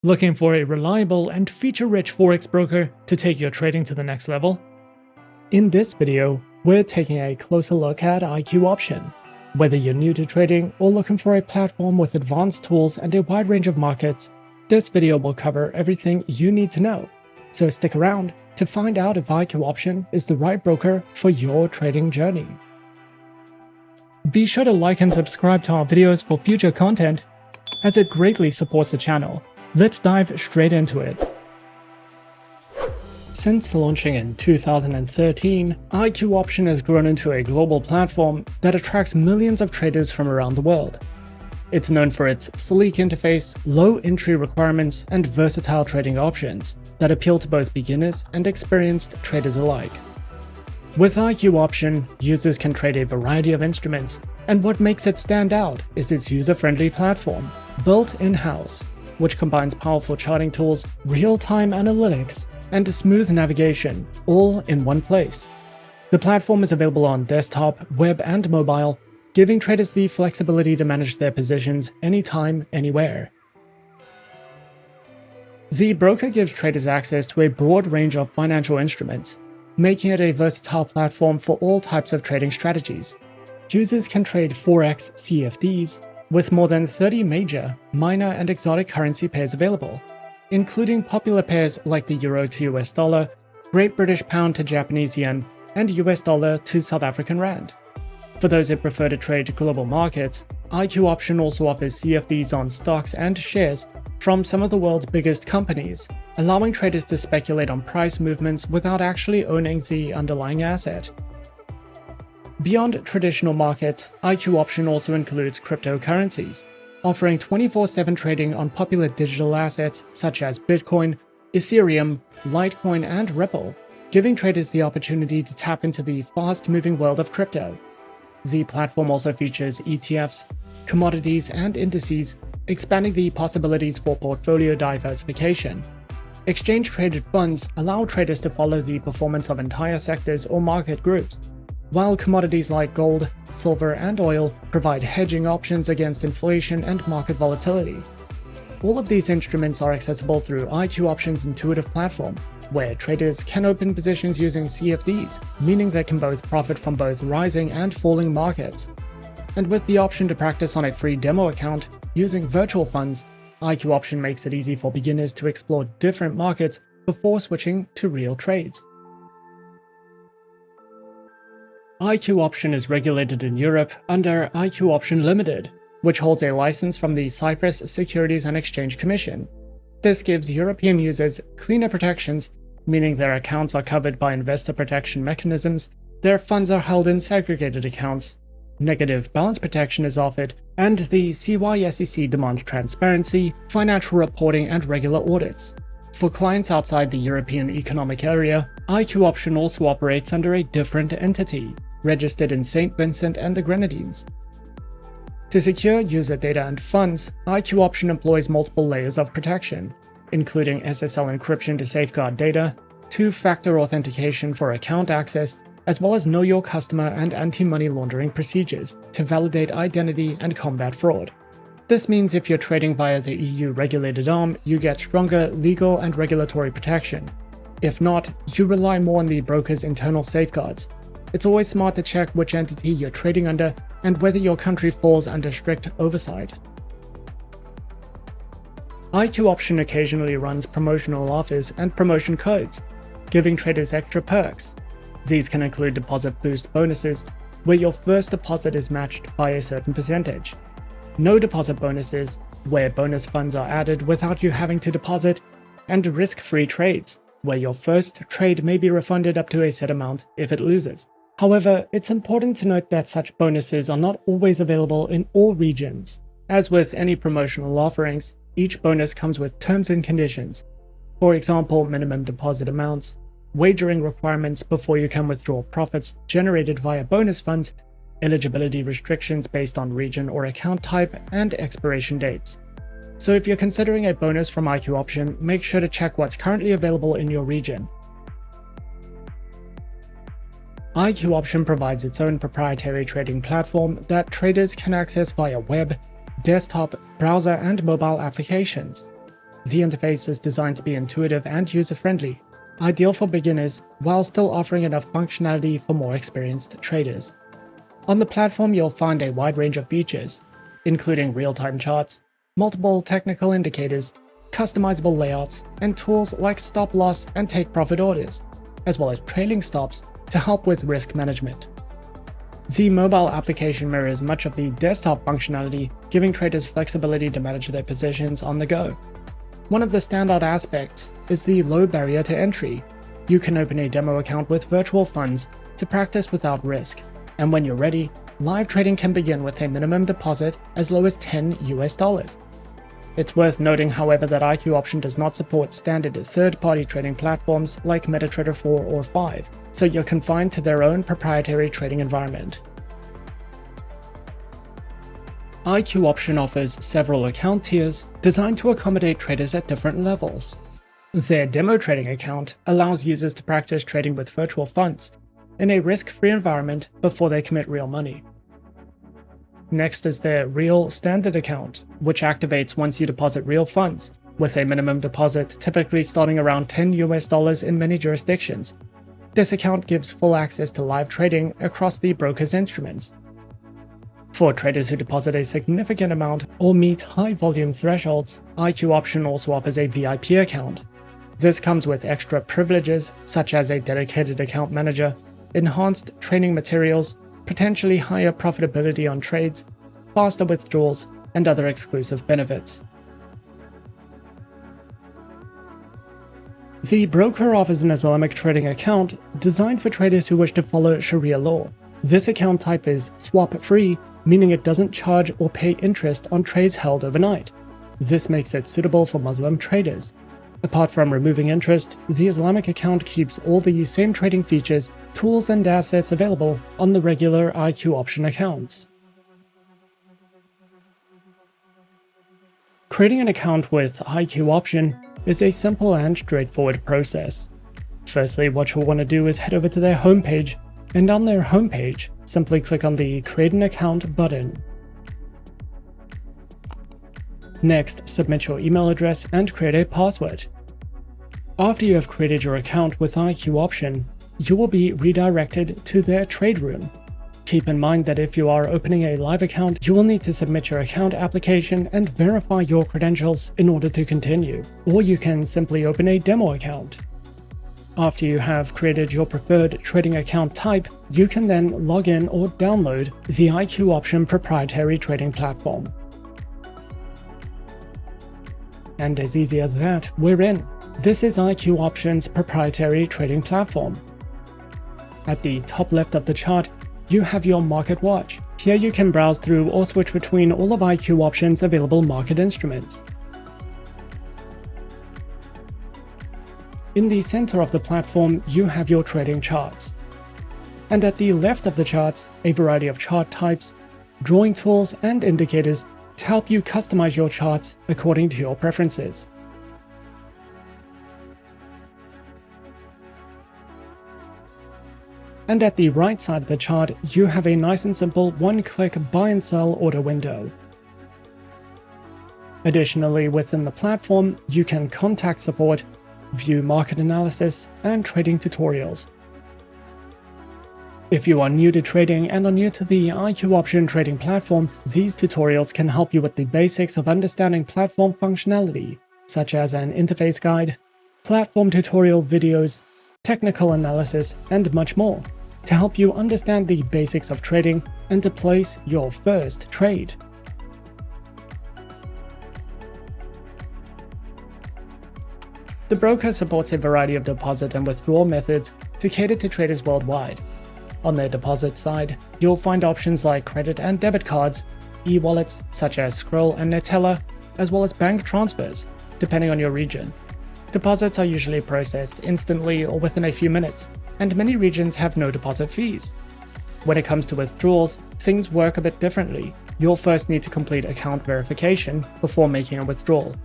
Looking for a reliable and feature-rich Forex broker to take your trading to the next level? In this video, we're taking a closer look at IQ Option. Whether you're new to trading or looking for a platform with advanced tools and a wide range of markets, this video will cover everything you need to know. So stick around to find out if IQ Option is the right broker for your trading journey. Be sure to like and subscribe to our videos for future content, as it greatly supports the channel. Let's dive straight into it. Since launching in 2013, IQ Option has grown into a global platform that attracts millions of traders from around the world. It's known for its sleek interface, low entry requirements, and versatile trading options that appeal to both beginners and experienced traders alike. With IQ Option, users can trade a variety of instruments, and what makes it stand out is its user-friendly platform, built in-house, which combines powerful charting tools, real-time analytics, and smooth navigation, all in one place. The platform is available on desktop, web, and mobile, giving traders the flexibility to manage their positions anytime, anywhere. The broker gives traders access to a broad range of financial instruments, making it a versatile platform for all types of trading strategies. Users can trade Forex CFDs, with more than 30 major, minor, and exotic currency pairs available, including popular pairs like the Euro to US dollar, Great British Pound to Japanese Yen, and US dollar to South African Rand. For those who prefer to trade global markets, IQ Option also offers CFDs on stocks and shares from some of the world's biggest companies, allowing traders to speculate on price movements without actually owning the underlying asset. Beyond traditional markets, IQ Option also includes cryptocurrencies, offering 24/7 trading on popular digital assets such as Bitcoin, Ethereum, Litecoin, and Ripple, giving traders the opportunity to tap into the fast-moving world of crypto. The platform also features ETFs, commodities, and indices, expanding the possibilities for portfolio diversification. Exchange-traded funds allow traders to follow the performance of entire sectors or market groups, while commodities like gold, silver, and oil provide hedging options against inflation and market volatility. All of these instruments are accessible through IQ Option's intuitive platform, where traders can open positions using CFDs, meaning they can both profit from both rising and falling markets. And with the option to practice on a free demo account using virtual funds, IQ Option makes it easy for beginners to explore different markets before switching to real trades. IQ Option is regulated in Europe under IQ Option Limited, which holds a license from the Cyprus Securities and Exchange Commission. This gives European users cleaner protections, meaning their accounts are covered by investor protection mechanisms, their funds are held in segregated accounts, negative balance protection is offered, and the CYSEC demands transparency, financial reporting, and regular audits. For clients outside the European Economic Area, IQ Option also operates under a different entity, registered in St. Vincent and the Grenadines. To secure user data and funds, IQ Option employs multiple layers of protection, including SSL encryption to safeguard data, two-factor authentication for account access, as well as know your customer and anti-money laundering procedures to validate identity and combat fraud. This means if you're trading via the EU-regulated arm, you get stronger legal and regulatory protection. If not, you rely more on the broker's internal safeguards. It's always smart to check which entity you're trading under and whether your country falls under strict oversight. IQ Option occasionally runs promotional offers and promotion codes, giving traders extra perks. These can include deposit boost bonuses, where your first deposit is matched by a certain percentage, no deposit bonuses, where bonus funds are added without you having to deposit, and risk-free trades, where your first trade may be refunded up to a set amount if it loses. However, it's important to note that such bonuses are not always available in all regions. As with any promotional offerings, each bonus comes with terms and conditions. For example, minimum deposit amounts, wagering requirements before you can withdraw profits generated via bonus funds, eligibility restrictions based on region or account type, and expiration dates. So if you're considering a bonus from IQ Option, make sure to check what's currently available in your region. IQ Option provides its own proprietary trading platform that traders can access via web, desktop, browser, and mobile applications. The interface is designed to be intuitive and user-friendly, ideal for beginners while still offering enough functionality for more experienced traders. On the platform, you'll find a wide range of features, including real-time charts, multiple technical indicators, customizable layouts, and tools like stop loss and take profit orders, as well as trailing stops to help with risk management. The mobile application mirrors much of the desktop functionality, giving traders flexibility to manage their positions on the go. One of the standout aspects is the low barrier to entry. You can open a demo account with virtual funds to practice without risk, and when you're ready, live trading can begin with a minimum deposit as low as $10. It's worth noting, however, that IQ Option does not support standard third-party trading platforms like MetaTrader 4 or 5, so you're confined to their own proprietary trading environment. IQ Option offers several account tiers designed to accommodate traders at different levels. Their demo trading account allows users to practice trading with virtual funds in a risk-free environment before they commit real money. Next is their Real Standard account, which activates once you deposit real funds, with a minimum deposit typically starting around $10 in many jurisdictions. This account gives full access to live trading across the broker's instruments. For traders who deposit a significant amount or meet high volume thresholds, IQ Option also offers a VIP account. This comes with extra privileges such as a dedicated account manager, enhanced training materials, potentially higher profitability on trades, faster withdrawals, and other exclusive benefits. The broker offers an Islamic trading account designed for traders who wish to follow Sharia law. This account type is swap-free, meaning it doesn't charge or pay interest on trades held overnight. This makes it suitable for Muslim traders. Apart from removing interest, the Islamic account keeps all the same trading features, tools, and assets available on the regular IQ Option accounts. Creating an account with IQ Option is a simple and straightforward process. Firstly, what you'll want to do is head over to their homepage, and on their homepage, simply click on the Create an Account button. Next, submit your email address and create a password. After you have created your account with IQ Option, you will be redirected to their trade room. Keep in mind that if you are opening a live account, you will need to submit your account application and verify your credentials in order to continue, or you can simply open a demo account. After you have created your preferred trading account type, you can then log in or download the IQ Option proprietary trading platform. And as easy as that, we're in. This is IQ Option's proprietary trading platform. At the top left of the chart, you have your Market Watch. Here you can browse through or switch between all of IQ Option's available market instruments. In the center of the platform, you have your trading charts. And at the left of the charts, a variety of chart types, drawing tools, and indicators to help you customize your charts according to your preferences. And at the right side of the chart, you have a nice and simple one-click buy and sell order window. Additionally, within the platform, you can contact support, view market analysis, and trading tutorials. If you are new to trading and are new to the IQ Option trading platform, these tutorials can help you with the basics of understanding platform functionality, such as an interface guide, platform tutorial videos, technical analysis, and much more, to help you understand the basics of trading and to place your first trade. The broker supports a variety of deposit and withdrawal methods to cater to traders worldwide. On their deposit side, you'll find options like credit and debit cards, e-wallets such as Scroll and Netella, as well as bank transfers, depending on your region. Deposits are usually processed instantly or within a few minutes, and many regions have no deposit fees. When it comes to withdrawals, things work a bit differently. You'll first need to complete account verification before making a withdrawal.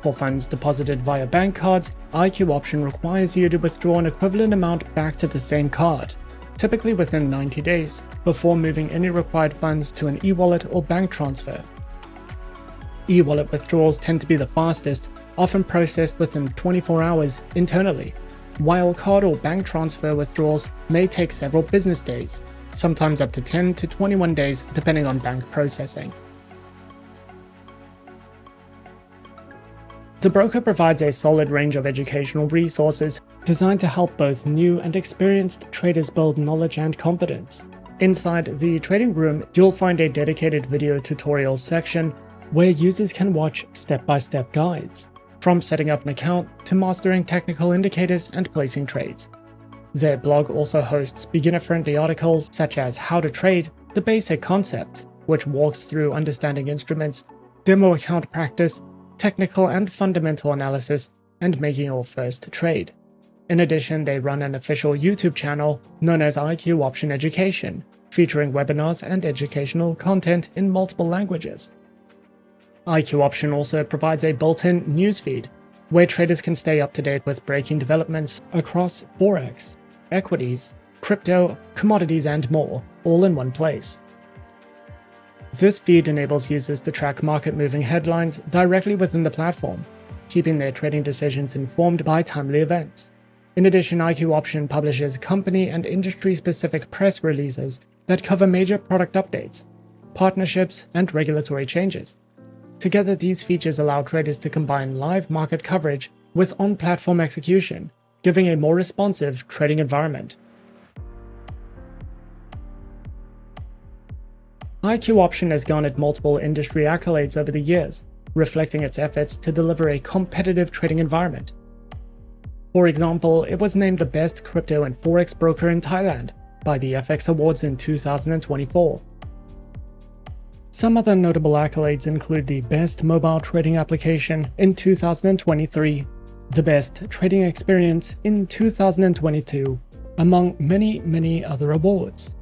For funds deposited via bank cards, IQ Option requires you to withdraw an equivalent amount back to the same card, typically within 90 days, before moving any required funds to an e-wallet or bank transfer. E-wallet withdrawals tend to be the fastest, often processed within 24 hours internally, while card or bank transfer withdrawals may take several business days, sometimes up to 10 to 21 days depending on bank processing. The broker provides a solid range of educational resources designed to help both new and experienced traders build knowledge and confidence. Inside the trading room, you'll find a dedicated video tutorials section where users can watch step-by-step guides, from setting up an account to mastering technical indicators and placing trades. Their blog also hosts beginner-friendly articles such as How to Trade, the Basic Concept, which walks through understanding instruments, demo account practice, technical and fundamental analysis, and making your first trade. In addition, they run an official YouTube channel known as IQ Option Education, featuring webinars and educational content in multiple languages. IQ Option also provides a built-in newsfeed, where traders can stay up to date with breaking developments across Forex, equities, crypto, commodities, and more, all in one place. This feed enables users to track market-moving headlines directly within the platform, keeping their trading decisions informed by timely events. In addition, IQ Option publishes company and industry-specific press releases that cover major product updates, partnerships, and regulatory changes. Together, these features allow traders to combine live market coverage with on-platform execution, giving a more responsive trading environment. IQ Option has garnered multiple industry accolades over the years, reflecting its efforts to deliver a competitive trading environment. For example, it was named the best crypto and Forex broker in Thailand by the FX Awards in 2024. Some other notable accolades include the Best Mobile Trading Application in 2023, the Best Trading Experience in 2022, among many other awards.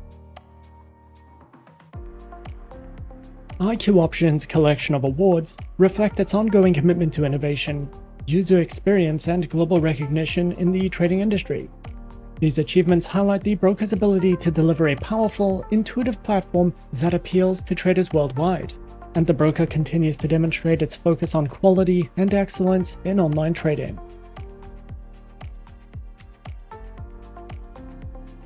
IQ Option's collection of awards reflect its ongoing commitment to innovation, user experience, and global recognition in the trading industry. These achievements highlight the broker's ability to deliver a powerful, intuitive platform that appeals to traders worldwide, and the broker continues to demonstrate its focus on quality and excellence in online trading.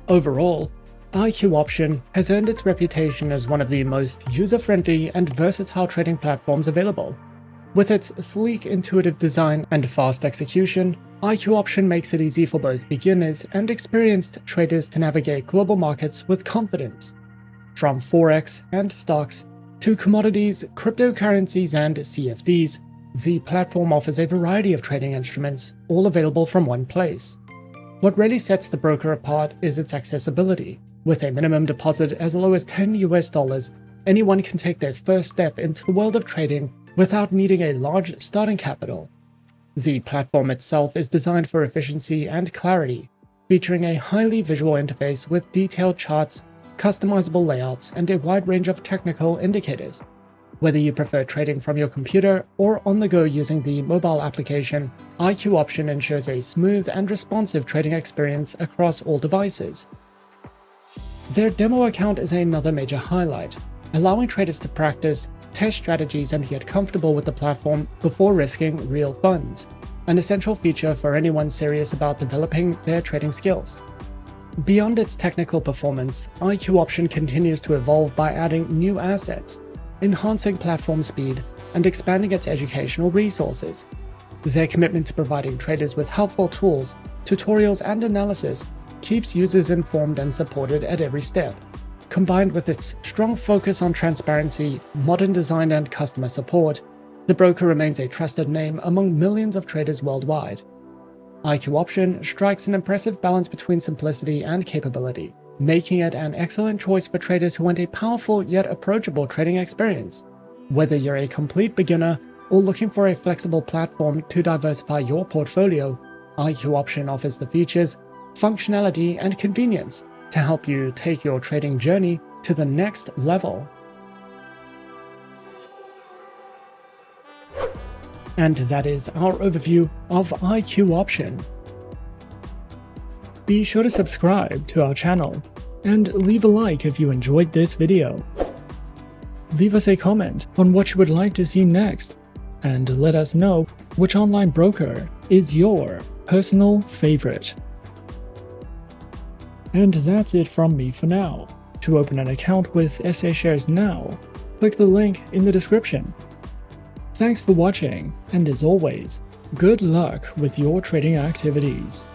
Overall, IQ Option has earned its reputation as one of the most user-friendly and versatile trading platforms available. With its sleek, intuitive design and fast execution, IQ Option makes it easy for both beginners and experienced traders to navigate global markets with confidence. From Forex and stocks to commodities, cryptocurrencies, and CFDs, the platform offers a variety of trading instruments, all available from one place. What really sets the broker apart is its accessibility. With a minimum deposit as low as $10, anyone can take their first step into the world of trading without needing a large starting capital. The platform itself is designed for efficiency and clarity, featuring a highly visual interface with detailed charts, customizable layouts, and a wide range of technical indicators. Whether you prefer trading from your computer or on the go using the mobile application, IQ Option ensures a smooth and responsive trading experience across all devices. Their demo account is another major highlight, allowing traders to practice, test strategies, and get comfortable with the platform before risking real funds, an essential feature for anyone serious about developing their trading skills. Beyond its technical performance, IQ Option continues to evolve by adding new assets, enhancing platform speed, and expanding its educational resources. Their commitment to providing traders with helpful tools, tutorials, and analysis keeps users informed and supported at every step. Combined with its strong focus on transparency, modern design, and customer support, the broker remains a trusted name among millions of traders worldwide. IQ Option strikes an impressive balance between simplicity and capability, making it an excellent choice for traders who want a powerful yet approachable trading experience. Whether you're a complete beginner or looking for a flexible platform to diversify your portfolio, IQ Option offers the features, functionality, and convenience to help you take your trading journey to the next level. And that is our overview of IQ Option. Be sure to subscribe to our channel and leave a like if you enjoyed this video. leave us a comment on what you would like to see next, and let us know which online broker is your personal favorite. And that's it from me for now. To open an account with SA Shares now, click the link in the description. Thanks for watching, and as always, good luck with your trading activities.